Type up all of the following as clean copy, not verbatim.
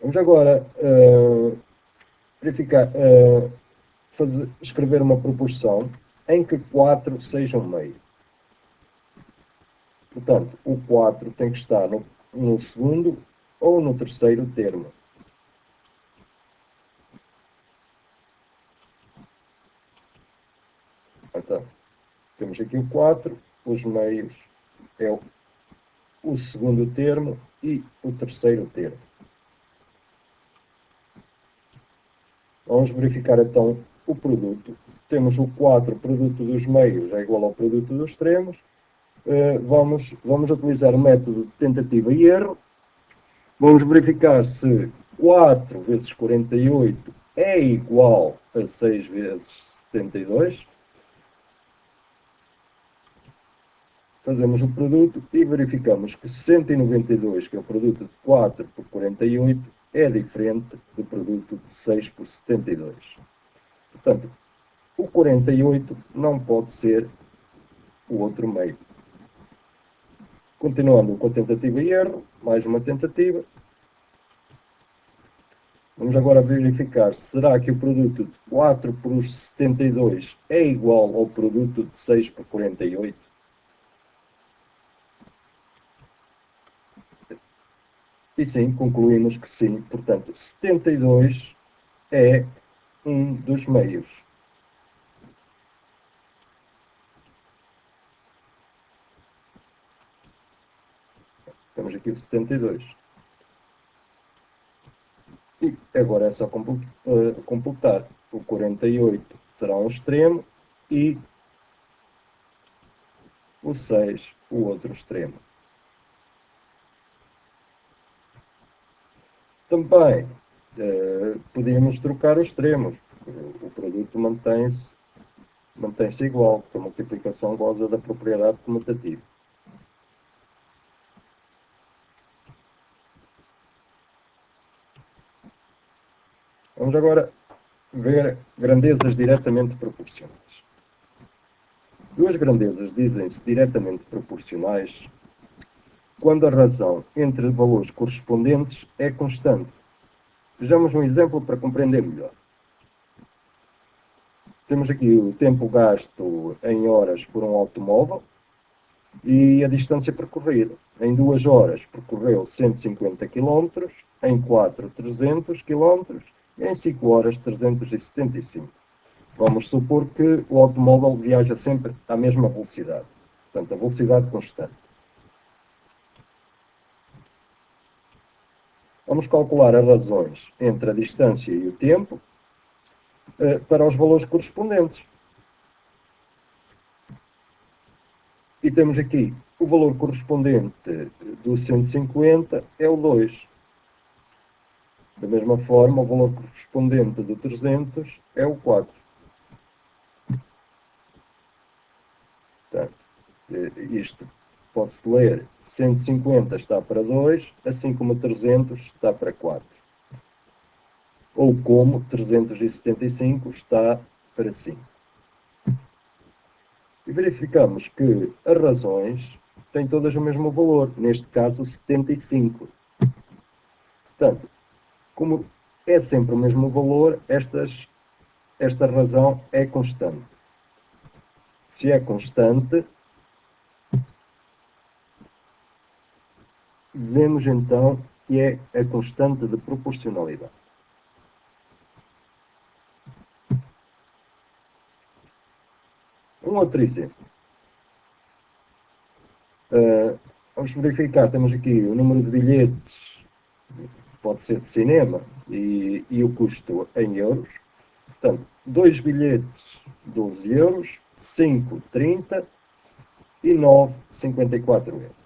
Vamos agora verificar, escrever uma proporção em que 4 seja um meio. Portanto, o 4 tem que estar no segundo ou no terceiro termo. Então, temos aqui o 4, os meios é o segundo termo e o terceiro termo. Vamos verificar então o produto. Temos o 4, produto dos meios é igual ao produto dos extremos. Vamos utilizar o método de tentativa e erro. Vamos verificar se 4 vezes 48 é igual a 6 vezes 72. Fazemos o produto e verificamos que 192, que é o produto de 4 por 48, é diferente do produto de 6 por 72. Portanto, o 48 não pode ser o outro meio. Continuando com a tentativa e erro, mais uma tentativa. Vamos agora verificar, será que o produto de 4 por 72 é igual ao produto de 6 por 48? E sim, concluímos que sim. Portanto, 72 é um dos meios. Temos aqui o 72. E agora é só completar. O 48 será um extremo e o 6 o outro extremo. Também podíamos trocar os extremos. O produto mantém-se igual, porque a multiplicação goza da propriedade comutativa. Vamos agora ver grandezas diretamente proporcionais. Duas grandezas dizem-se diretamente proporcionais quando a razão entre valores correspondentes é constante. Vejamos um exemplo para compreender melhor. Temos aqui o tempo gasto em horas por um automóvel e a distância percorrida. Em 2 horas percorreu 150 km, em 4 300 km e em 5 horas 375. Vamos supor que o automóvel viaja sempre à mesma velocidade. Portanto, a velocidade constante. Vamos calcular as razões entre a distância e o tempo para os valores correspondentes. E temos aqui o valor correspondente do 150 é o 2. Da mesma forma, o valor correspondente do 300 é o 4. Portanto, isto pode-se ler 150 está para 2, assim como 300 está para 4. Ou como 375 está para 5. E verificamos que as razões têm todas o mesmo valor, neste caso 75. Portanto, como é sempre o mesmo valor, esta razão é constante. Se é constante, dizemos então que é a constante de proporcionalidade. Um outro exemplo. Vamos verificar, temos aqui o número de bilhetes, pode ser de cinema, e o custo em euros. Portanto, 2 bilhetes, 12 euros, 5, 30 e 9, 54 euros.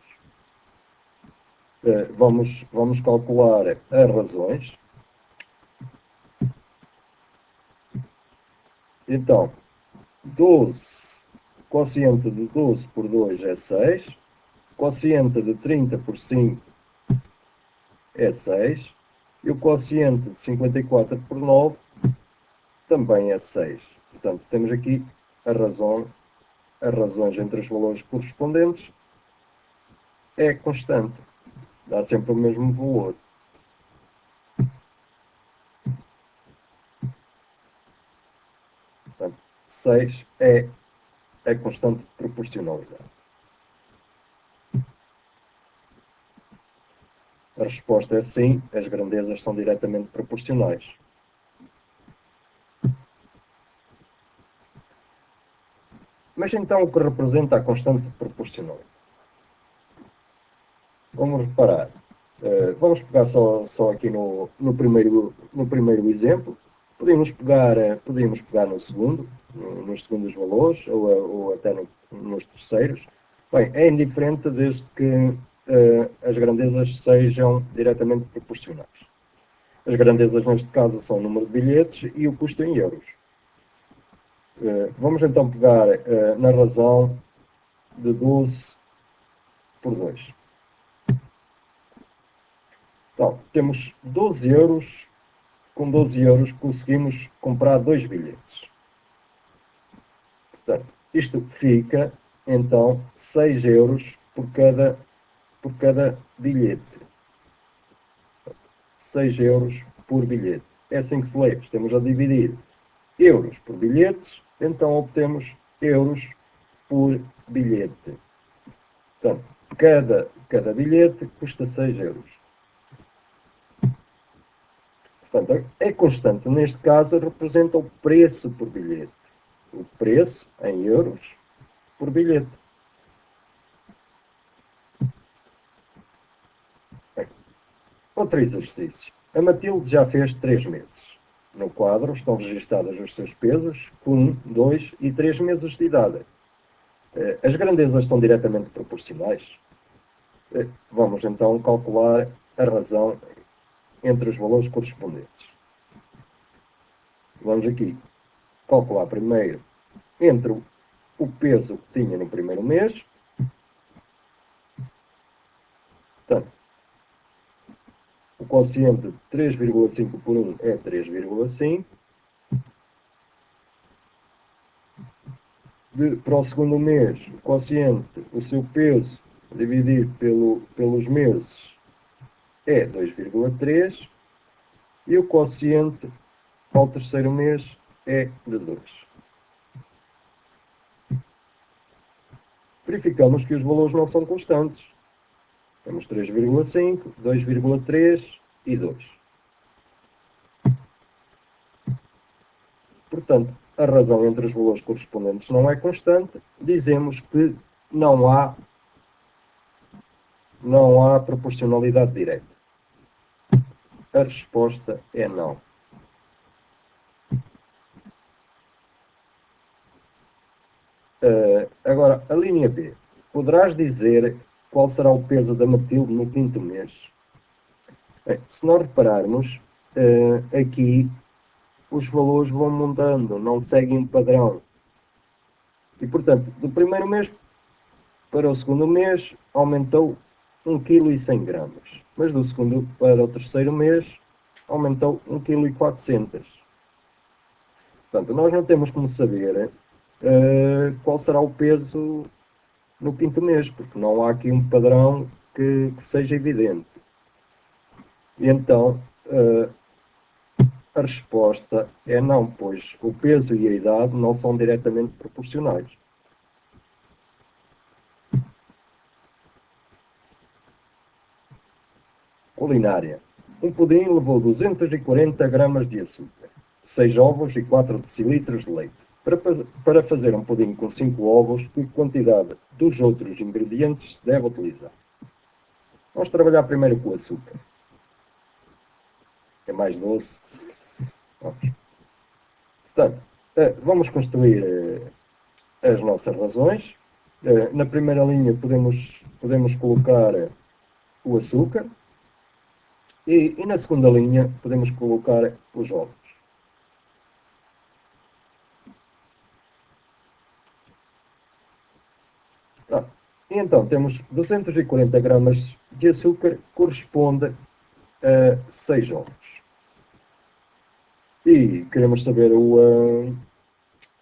Vamos calcular as razões. Então, 12, quociente de 12 por 2 é 6, quociente de 30 por 5 é 6, e o quociente de 54 por 9 também é 6. Portanto, temos aqui as razões entre os valores correspondentes é constante, dá sempre o mesmo valor. 6 é a constante de proporcionalidade. A resposta é sim, as grandezas são diretamente proporcionais. Mas então o que representa a constante de proporcionalidade? Vamos reparar. Vamos pegar só aqui no primeiro exemplo. Podemos pegar no segundo, nos segundos valores, ou até nos terceiros. Bem, é indiferente desde que as grandezas sejam diretamente proporcionais. As grandezas, neste caso, são o número de bilhetes e o custo em euros. Vamos então pegar na razão de 12 por 2. Então, temos 12 euros. Com 12 euros conseguimos comprar 2 bilhetes. Portanto, isto fica, então, 6 euros por cada bilhete. 6 euros por bilhete. É assim que se lê. Estamos a dividir euros por bilhetes, então obtemos euros por bilhete. Portanto, cada bilhete custa 6 euros. Portanto, a constante, neste caso, representa o preço por bilhete. O preço, em euros, por bilhete. Bem, outro exercício. A Matilde já fez 3 meses. No quadro estão registados os seus pesos, 1, 2 e 3 meses de idade. As grandezas são diretamente proporcionais. Vamos então calcular a razão entre os valores correspondentes. Vamos aqui calcular primeiro entre o peso que tinha no primeiro mês. Portanto, o quociente de 3,5 por 1 é 3,5. Para o segundo mês, o quociente, o seu peso, dividido pelos meses, é 2,3. E o quociente ao terceiro mês é de 2. Verificamos que os valores não são constantes. Temos 3,5, 2,3 e 2. Portanto, a razão entre os valores correspondentes não é constante. Dizemos que não há proporcionalidade direta. A resposta é não. Agora, a linha B. Poderás dizer qual será o peso da Matilde no quinto mês? Bem, se nós repararmos, aqui os valores vão mudando, não seguem um padrão. E, portanto, do primeiro mês para o segundo mês aumentou 1,1 kg. Mas do segundo para o terceiro mês aumentou 1,4 kg. Portanto, nós não temos como saber qual será o peso no quinto mês, porque não há aqui um padrão que seja evidente. E então, a resposta é não, pois o peso e a idade não são diretamente proporcionais. Culinária. Um pudim levou 240 gramas de açúcar, 6 ovos e 4 decilitros de leite. Para fazer um pudim com 5 ovos, que quantidade dos outros ingredientes se deve utilizar? Vamos trabalhar primeiro com o açúcar. É mais doce. Portanto, vamos construir as nossas razões. Na primeira linha podemos colocar o açúcar e na segunda linha podemos colocar os ovos. E então temos 240 gramas de açúcar, corresponde a 6 ovos. E queremos saber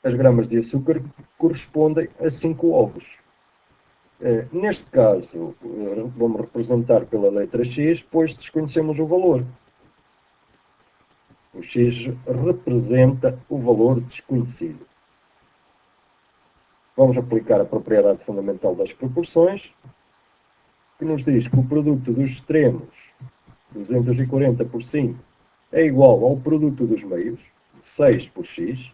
as gramas de açúcar correspondem a 5 ovos. Neste caso, vamos representar pela letra X, pois desconhecemos o valor. O X representa o valor desconhecido. vamos aplicar a propriedade fundamental das proporções, que nos diz que o produto dos extremos, 240 por 5, é igual ao produto dos meios, 6 por x.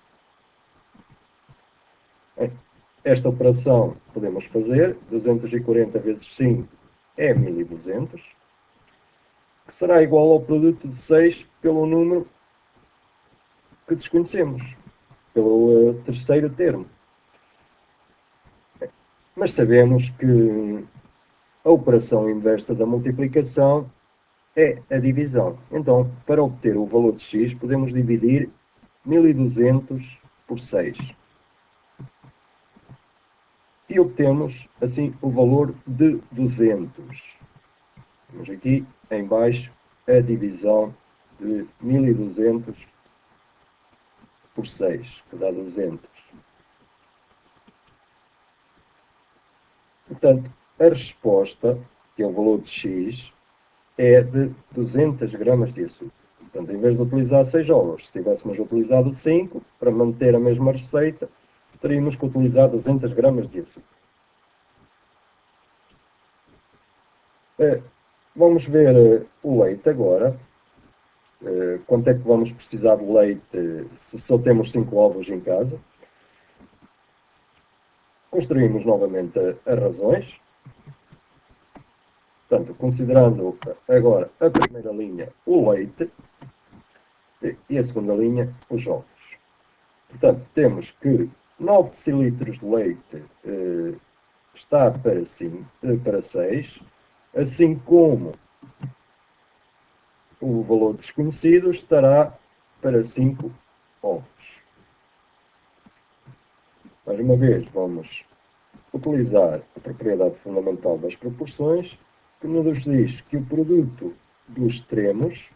Esta operação podemos fazer, 240 vezes 5 é 1200, que será igual ao produto de 6 pelo número que desconhecemos, pelo terceiro termo. Mas sabemos que a operação inversa da multiplicação é a divisão. Então, para obter o valor de x, podemos dividir 1200 por 6. E obtemos, assim, o valor de 200. Temos aqui, em baixo, a divisão de 1200 por 6, que dá 200. Portanto, a resposta, que é o valor de x, é de 200 gramas de açúcar. Portanto, em vez de utilizar 6 ovos, se tivéssemos utilizado 5, para manter a mesma receita, teríamos que utilizar 200 gramas de açúcar. Vamos ver o leite agora. Quanto é que vamos precisar de leite se só temos 5 ovos em casa? Construímos novamente as razões. Portanto, considerando agora a primeira linha, o leite, e a segunda linha, os ovos. Portanto, temos que 9 decilitros de leite está para 6, assim como o valor desconhecido estará para 5 ovos. Mais uma vez, vamos utilizar a propriedade fundamental das proporções, que nos diz que o produto dos extremos,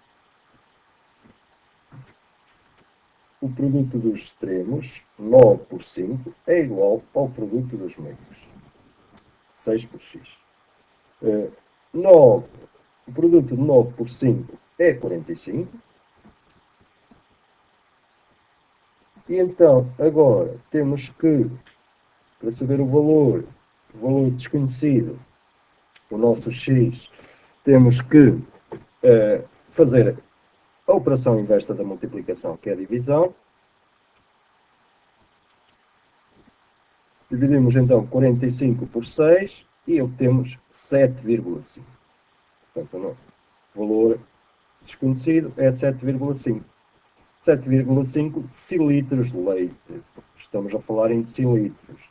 9 por 5, é igual ao produto dos meios, 6 por x. O produto de 9 por 5 é 45. E então, agora, temos que, para saber o valor desconhecido, o nosso x, temos que fazer a operação inversa da multiplicação, que é a divisão. Dividimos então 45 por 6 e obtemos 7,5. Portanto, o valor desconhecido é 7,5. 7,5 decilitros de leite. Estamos a falar em decilitros.